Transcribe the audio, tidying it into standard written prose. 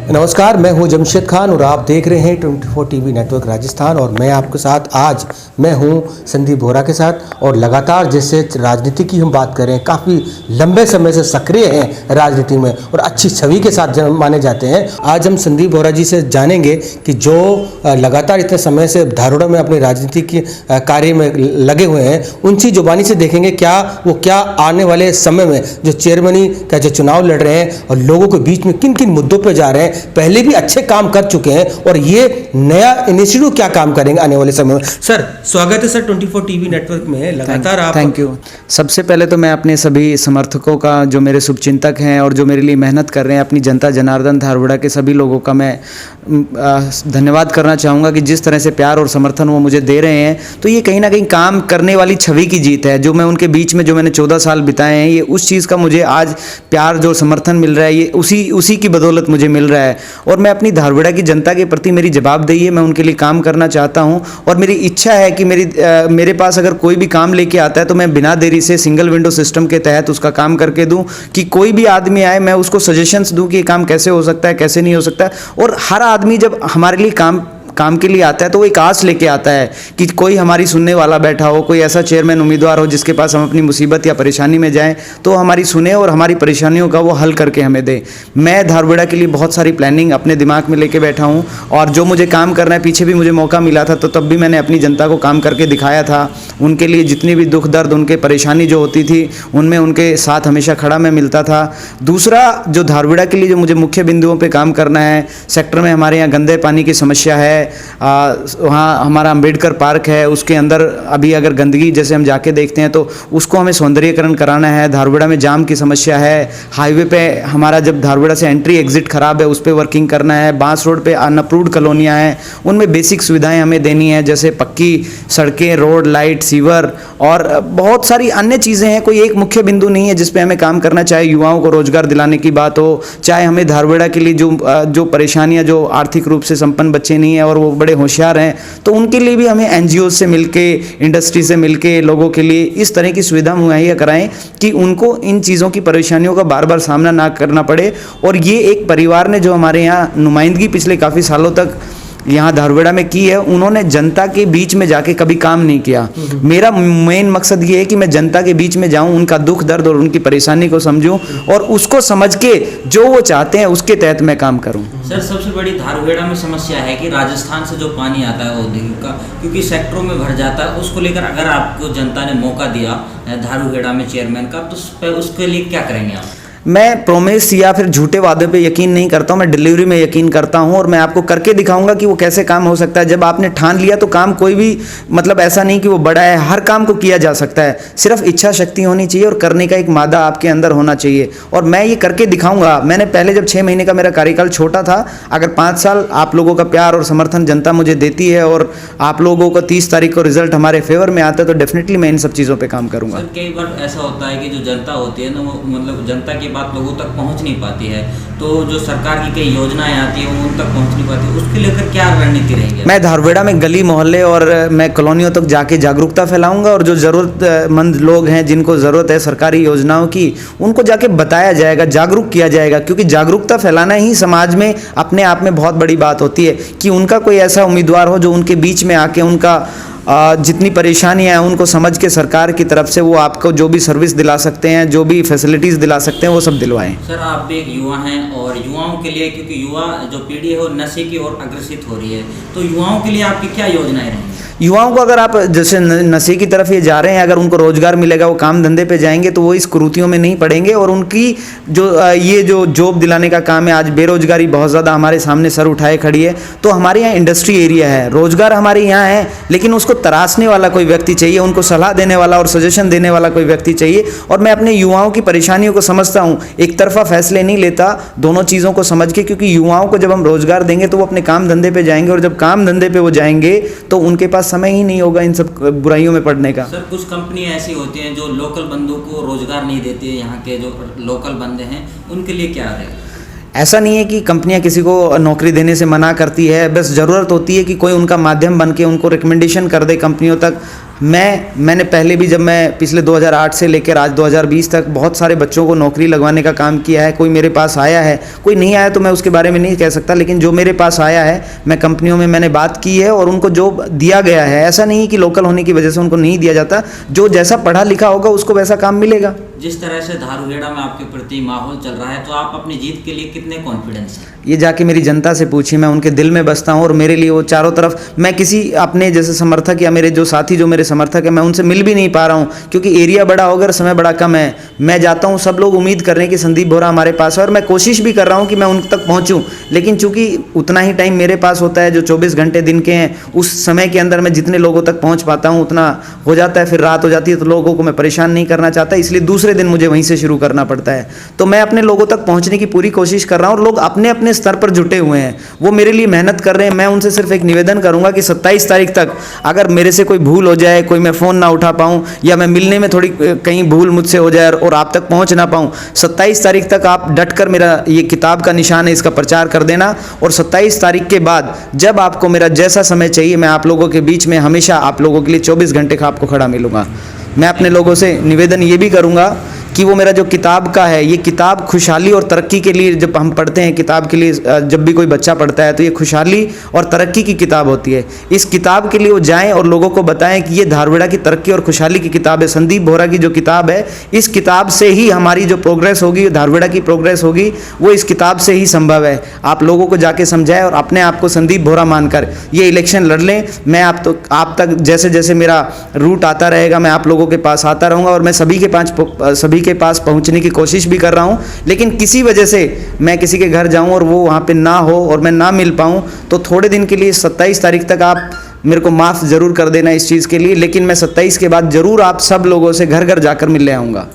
नमस्कार, मैं हूं जमशेद खान और आप देख रहे हैं 24 टीवी नेटवर्क राजस्थान। और मैं आपके साथ आज मैं हूं संदीप बोहरा के साथ। और लगातार जैसे राजनीति की हम बात करें, काफ़ी लंबे समय से सक्रिय हैं राजनीति में और अच्छी छवि के साथ माने जाते हैं। आज हम संदीप बोहरा जी से जानेंगे कि जो लगातार इतने समय से धारोड़ा में अपने राजनीति के कार्य में लगे हुए हैं, उनकी जुबानी से देखेंगे क्या आने वाले समय में जो चेयरमैनी का जो चुनाव लड़ रहे हैं और लोगों के बीच में किन किन मुद्दों पर जा रहे हैं। पहले भी अच्छे काम कर चुके हैं और ये नया इनिशिएटिव क्या काम करेंगे आने वाले समय में। सर, स्वागत है सर 24 टीवी नेटवर्क में। लगातार आप थैंक यू। सबसे पहले तो मैं अपने सभी समर्थकों का, जो मेरे शुभचिंतक हैं और जो मेरे लिए मेहनत कर रहे हैं, अपनी जनता जनार्दन धारवाड़ा के सभी लोगों का मैं धन्यवाद करना चाहूँगा कि जिस तरह से प्यार और समर्थन वो मुझे दे रहे हैं। तो ये कहीं ना कहीं काम करने वाली छवि की जीत है। जो मैं उनके बीच में जो मैंने 14 साल बिताए हैं, ये उस चीज़ का मुझे आज प्यार जो समर्थन मिल रहा है, ये उसी की बदौलत मुझे मिल रहा है। और मैं अपनी धारवाड़ा की जनता के प्रति मेरी जवाबदेही है, मैं उनके लिए काम करना चाहता हूं। और मेरी इच्छा है कि मेरे पास अगर कोई भी काम लेके आता है तो मैं बिना देरी से सिंगल विंडो सिस्टम के तहत उसका काम करके दूं। कि कोई भी आदमी आए, मैं उसको सजेशंस दूं कि ये काम कैसे हो सकता है, कैसे नहीं हो सकता है। और हर आदमी जब हमारे लिए काम के लिए आता है तो वो एक आस लेके आता है कि कोई हमारी सुनने वाला बैठा हो, कोई ऐसा चेयरमैन उम्मीदवार हो जिसके पास हम अपनी मुसीबत या परेशानी में जाएं तो हमारी सुने और हमारी परेशानियों का वो हल करके हमें दे। मैं धारवाड़ा के लिए बहुत सारी प्लानिंग अपने दिमाग में लेके बैठा हूं और जो मुझे काम करना है, पीछे भी मुझे मौका मिला था तो तब भी मैंने अपनी जनता को काम करके दिखाया था। उनके लिए जितनी भी दुख दर्द, उनके परेशानी जो होती थी, उनमें उनके साथ हमेशा खड़ा मैं मिलता था। दूसरा, जो धारवाड़ा के लिए जो मुझे मुख्य बिंदुओं पर काम करना है, सेक्टर में हमारे यहाँ गंदे पानी की समस्या है। वहाँ हमारा अंबेडकर पार्क है, उसके अंदर अभी अगर गंदगी जैसे हम जाके देखते हैं तो उसको हमें सौंदर्यीकरण कराना है। धारवाड़ा में जाम की समस्या है। हाईवे पे हमारा जब धारवाड़ा से एंट्री एग्जिट खराब है, उस पर वर्किंग करना है। बांस रोड पे अनअप्रूव्ड कॉलोनियाँ हैं, उनमें बेसिक सुविधाएं हमें देनी है, जैसे पक्की सड़कें, रोड, लाइट, सीवर और बहुत सारी अन्य चीज़ें हैं। कोई एक मुख्य बिंदु नहीं है जिस पे हमें काम करना, चाहे युवाओं को रोजगार दिलाने की बात हो, चाहे हमें धारवाड़ा के लिए जो परेशानियाँ, जो आर्थिक रूप से संपन्न बच्चे नहीं हैं और वो बड़े होशियार हैं, तो उनके लिए भी हमें एनजीओ से मिलके, इंडस्ट्री से मिलके लोगों के लिए इस तरह की सुविधा मुहैया कराएं कि उनको इन चीज़ों की परेशानियों का बार बार सामना ना करना पड़े। और ये एक परिवार ने जो हमारे यहाँ नुमाइंदगी पिछले काफ़ी सालों तक यहाँ धारवाड़ा में की है, उन्होंने जनता के बीच में जाके कभी काम नहीं किया। मेरा मेन मकसद ये है कि मैं जनता के बीच में जाऊं, उनका दुख दर्द और उनकी परेशानी को समझूं और उसको समझ के जो वो चाहते हैं उसके तहत मैं काम करूं। सर, सबसे बड़ी धारवाड़ा में समस्या है कि राजस्थान से जो पानी आता है औद्योगिक का, क्योंकि सेक्टरों में भर जाता है, उसको लेकर अगर आपको जनता ने मौका दिया धारवाड़ा में चेयरमैन का, तो उसके लिए क्या करेंगे आप? मैं प्रोमिस या फिर झूठे वादे पे यकीन नहीं करता हूँ, मैं डिलीवरी में यकीन करता हूँ और मैं आपको करके दिखाऊंगा कि वो कैसे काम हो सकता है। जब आपने ठान लिया तो काम कोई भी, मतलब ऐसा नहीं कि वो बड़ा है, हर काम को किया जा सकता है। सिर्फ इच्छा शक्ति होनी चाहिए और करने का एक मादा आपके अंदर होना चाहिए और मैं ये करके दिखाऊंगा। मैंने पहले जब 6 महीने का मेरा कार्यकाल छोटा था, अगर 5 साल आप लोगों का प्यार और समर्थन जनता मुझे देती है और आप लोगों को 30 तारीख को रिजल्ट हमारे फेवर में आता है तो डेफिनेटली मैं इन सब चीज़ों पर काम करूँगा। कई बार ऐसा होता है कि जो जनता होती है ना, वो मतलब जनता की बात लोगों तक पहुंच नहीं पाती है, तो जो सरकार की कई योजनाएं आती हैं वो उन तक पहुंच नहीं पाती, उसके लेकर क्या रणनीति रहेगी? मैं धारवाड़ा में गली मोहल्ले और मैं कॉलोनियों तक जाके जागरूकता फैलाऊंगा और जो ज़रूरतमंद लोग हैं, जिनको ज़रूरत है सरकारी योजनाओं की, उनको जाके बताया जाएगा, जागरूक किया जाएगा। क्योंकि जागरूकता फैलाना ही समाज में अपने आप में बहुत बड़ी बात होती है कि उनका कोई ऐसा उम्मीदवार हो जो उनके बीच में आके उनका जितनी परेशानियां हैं उनको समझ के सरकार की तरफ से वो आपको जो भी सर्विस दिला सकते हैं, जो भी फैसिलिटीज़ दिला सकते हैं, वो सब दिलवाएं। सर, आप भी एक युवा हैं और युवाओं के लिए, क्योंकि युवा जो पीढ़ी है वो नशे की ओर अग्रसित हो रही है, तो युवाओं के लिए आपकी क्या योजनाएं रहेंगी? युवाओं को अगर आप जैसे नशे की तरफ ये जा रहे हैं, अगर उनको रोजगार मिलेगा, वो काम धंधे पे जाएंगे तो वो इस कुरीतियों में नहीं पड़ेंगे और उनकी ये जो जॉब दिलाने का काम है, आज बेरोजगारी बहुत ज़्यादा हमारे सामने सर उठाए खड़ी है, तो हमारे यहाँ इंडस्ट्री एरिया है, रोजगार हमारे यहाँ है, लेकिन उसको तराशने वाला कोई व्यक्ति चाहिए, उनको सलाह देने वाला और सजेशन देने वाला कोई व्यक्ति चाहिए। और मैं अपने युवाओं की परेशानियों को समझता हूँ, एक तरफा फैसले नहीं लेता, दोनों चीज़ों को समझ के, क्योंकि युवाओं को जब हम रोजगार देंगे तो वो अपने काम धंधे पे जाएंगे और जब काम धंधे पे वो जाएंगे तो उनके पास समय ही नहीं होगा इन सब बुराइयों में पड़ने का। सर, कुछ कंपनियां ऐसी होती हैं जो लोकल बंदों को रोजगार नहीं देती है, यहाँ के जो लोकल बंदे हैं उनके लिए क्या रहेगा? ऐसा नहीं है कि कंपनियां किसी को नौकरी देने से मना करती है, बस ज़रूरत होती है कि कोई उनका माध्यम बन के उनको रिकमेंडेशन कर दे कंपनियों तक। मैंने पहले भी जब मैं पिछले 2008 से लेकर आज 2020 तक बहुत सारे बच्चों को नौकरी लगवाने का काम किया है। कोई मेरे पास आया है, कोई नहीं आया तो मैं उसके बारे में नहीं कह सकता, लेकिन जो मेरे पास आया है मैं कंपनियों में मैंने बात की है और उनको जो दिया गया है, ऐसा नहीं कि लोकल होने की वजह से उनको नहीं दिया जाता, जो जैसा पढ़ा लिखा होगा उसको वैसा काम मिलेगा। जिस तरह से धारूहेड़ा में आपके प्रति माहौल चल रहा है, तो आप अपनी जीत के लिए कितने कॉन्फिडेंस हैं? ये जाके मेरी जनता से पूछिए, मैं उनके दिल में बसता हूँ और मेरे लिए वो चारों तरफ, मैं किसी अपने जैसे समर्थक या मेरे जो साथी जो मेरे समर्थक हैं मैं उनसे मिल भी नहीं पा रहा हूँ, क्योंकि एरिया बड़ा होगा और समय बड़ा कम है। मैं जाता हूँ, सब लोग उम्मीद कर रहे हैं कि संदीप बोहरा हमारे पास है और मैं कोशिश भी कर रहा हूँ कि मैं उन तक पहुँचूँ, लेकिन चूंकि उतना ही टाइम मेरे पास होता है जो 24 घंटे दिन के हैं, उस समय के अंदर मैं जितने लोगों तक पहुँच पाता हूँ उतना हो जाता है, फिर रात हो जाती है, तो लोगों को मैं परेशान नहीं करना चाहता, इसलिए दूसरे दिन मुझे वहीं से शुरू करना पड़ता है। तो मैं अपने लोगों तक पहुँचने की पूरी कोशिश कर रहा हूँ और लोग अपने अपने स्तर पर जुटे हुए हैं, वो मेरे लिए मेहनत कर रहे हैं। मैं उनसे सिर्फ एक निवेदन करूंगा कि 27 तारीख तक अगर मेरे से कोई भूल हो जाए, कोई मैं फ़ोन ना उठा पाऊं या मैं मिलने में थोड़ी कहीं भूल मुझसे हो जाए और आप तक पहुंच ना पाऊं, 27 तारीख तक आप डटकर मेरा ये किताब का निशान है इसका प्रचार कर देना, और 27 तारीख के बाद जब आपको मेरा जैसा समय चाहिए मैं आप लोगों के बीच में हमेशा आप लोगों के लिए 24 घंटे का आपको खड़ा मिलूंगा। मैं अपने लोगों से निवेदन ये भी करूंगा कि वो मेरा जो किताब का है, ये किताब खुशहाली और तरक्की के लिए, जब हम पढ़ते हैं किताब के लिए, जब भी कोई बच्चा पढ़ता है तो ये खुशहाली और तरक्की की किताब होती है। इस किताब के लिए वो जाएं और लोगों को बताएं कि ये धारूहेड़ा की तरक्की और खुशहाली की किताब है। संदीप बोहरा की जो किताब है, इस किताब से ही हमारी जो प्रोग्रेस होगी, धारूहेड़ा की प्रोग्रेस होगी, वो इस किताब से ही संभव है। आप लोगों को जाके समझाएं और अपने आप को संदीप बोहरा मानकर ये इलेक्शन लड़ लें। मैं आप तक जैसे जैसे मेरा रूट आता रहेगा मैं आप लोगों के पास आता रहूँगा और मैं सभी के पास पहुंचने की कोशिश भी कर रहा हूं, लेकिन किसी वजह से मैं किसी के घर जाऊं और वो वहां पे ना हो और मैं ना मिल पाऊं, तो थोड़े दिन के लिए 27 तारीख तक आप मेरे को माफ़ ज़रूर कर देना इस चीज़ के लिए, लेकिन मैं 27 के बाद ज़रूर आप सब लोगों से घर घर जाकर मिलने आऊँगा।